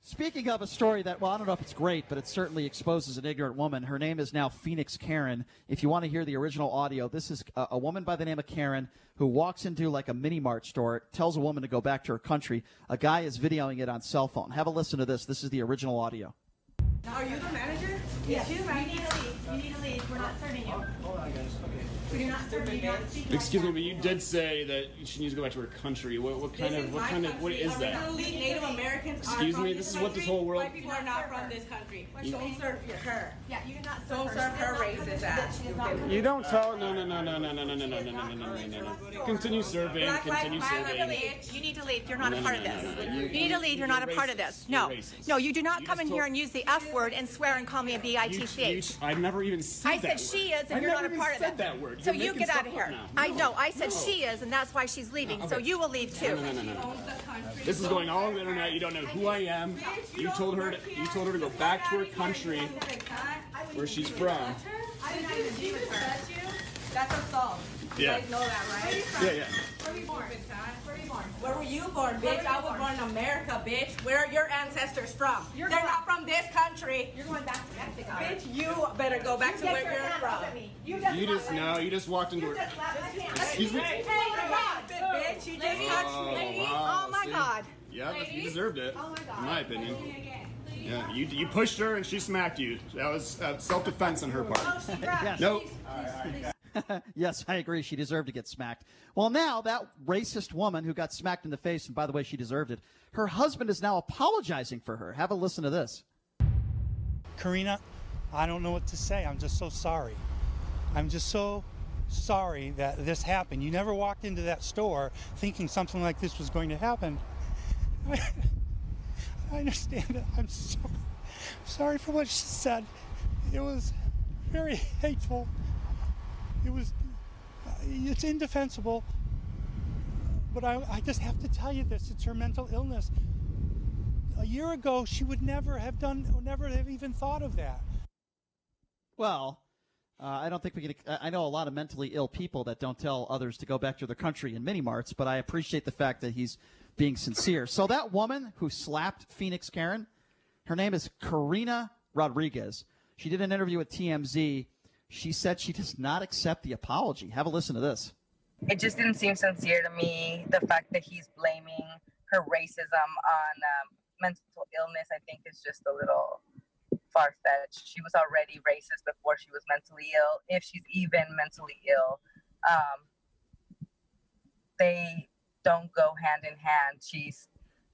Speaking of a story that, well, I don't know if it's great, but it certainly exposes an ignorant woman. Her name is now Phoenix Karen. If you want to hear the original audio, this is a woman by the name of Karen who walks into like a mini-mart store, tells a woman to go back to her country. A guy is videoing it on cell phone. Have a listen to this. This is the original audio. Are you the manager? Yes. You need to leave. You need to leave. We're not serving you. Hold on, guys. Okay. We do not serve you. Excuse me, but you did say that she needs to go back to her country. What is that? Originally, Native Americans Excuse me, this is what this whole world. White people are not from this country. Don't serve her. Yeah, you do not serve Don't her. serve her racist ass. You don't tell. No. Continue serving. Continue serving. You need to leave. You're not a part of this. You need to leave. You're not a part of this. No. No, you do not come in here and use the F word and swear and call me a bitch. I've never even said that I said she is, and you're not a part of said that. that word. So you get out of here. I know. I said she is, and that's why she's leaving. So you will leave too. No. This is going all over the internet. You don't know who I am. You told her to go back to her country, where she's from. I did not even be with her. That's assault. You Yeah. guys know that, right? Yeah. Where were you born? Where were you born? Where were you born, bitch? I was born in America, bitch. Where are your ancestors from? They're not from this country. You're going back to Mexico. Bitch, you better go back to where you're from. You just walked into her. Excuse me. Hey, bitch, you just touched me. Oh my God. Yeah, but you deserved it. Oh my God. In my opinion. Yeah, you pushed her and she smacked you. That was self-defense on her part. Yes. Nope. Yes, I agree. She deserved to get smacked. Well, now that racist woman who got smacked in the face, and by the way, she deserved it, her husband is now apologizing for her. Have a listen to this. Karina, I don't know what to say. I'm just so sorry. I'm just so sorry that this happened. You never walked into that store thinking something like this was going to happen. I understand it. I'm so sorry for what she said. It was very hateful. It's indefensible. But I just have to tell you this. It's her mental illness. A year ago, she would never have even thought of that. Well, I don't think we can. I know a lot of mentally ill people that don't tell others to go back to their country in mini-marts, but I appreciate the fact that he's being sincere. So that woman who slapped Phoenix Karen, her name is Karina Rodriguez. She did an interview with TMZ. She said she does not accept the apology. Have a listen to this. It just didn't seem sincere to me. The fact that he's blaming her racism on mental illness, I think, is just a little far-fetched. She was already racist before she was mentally ill, if she's even mentally ill. They don't go hand in hand.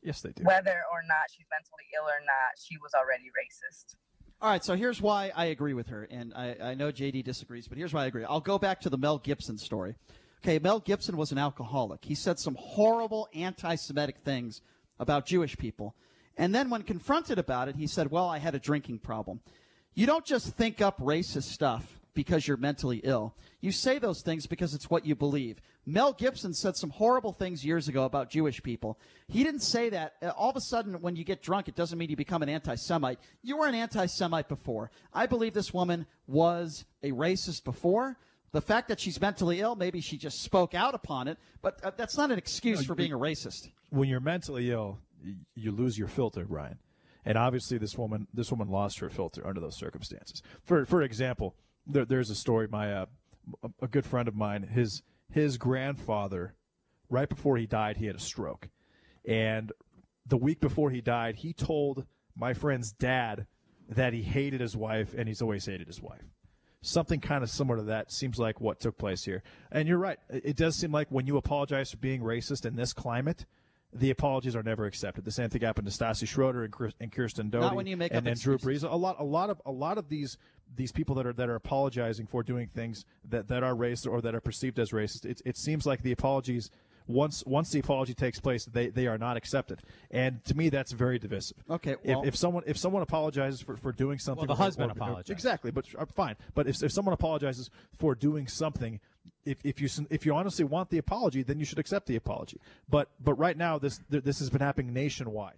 Yes, they do. Whether or not she's mentally ill or not, she was already racist. All right, so here's why I agree with her, and I know JD disagrees, but here's why I agree. I'll go back to the Mel Gibson story. Okay, Mel Gibson was an alcoholic. He said some horrible anti-Semitic things about Jewish people. And then when confronted about it, he said, well, I had a drinking problem. You don't just think up racist stuff because you're mentally ill. You say those things because it's what you believe. Mel Gibson said some horrible things years ago about Jewish people. He didn't say that. All of a sudden, when you get drunk, it doesn't mean you become an anti-Semite. You were an anti-Semite before. I believe this woman was a racist before. The fact that she's mentally ill, maybe she just spoke out upon it, but that's not an excuse for being a racist. When you're mentally ill, you lose your filter, Brian. And obviously this woman lost her filter under those circumstances. For example, there's a story, a good friend of mine, his grandfather, right before he died, he had a stroke. And the week before he died, he told my friend's dad that he hated his wife, and he's always hated his wife. Something kind of similar to that seems like what took place here. And you're right. It does seem like when you apologize for being racist in this climate, the apologies are never accepted. The same thing happened to Stassi Schroeder and Kirsten Doty. Not when you make and up Drew Brees. A lot of these people that are apologizing for doing things that are racist or that are perceived as racist. It seems like the apologies, once the apology takes place, they are not accepted. And to me, that's very divisive. Okay, well, if someone apologizes for doing something, well, the husband apologized. Exactly, but fine. But if someone apologizes for doing something, if you honestly want the apology, then you should accept the apology. But right now, this has been happening nationwide.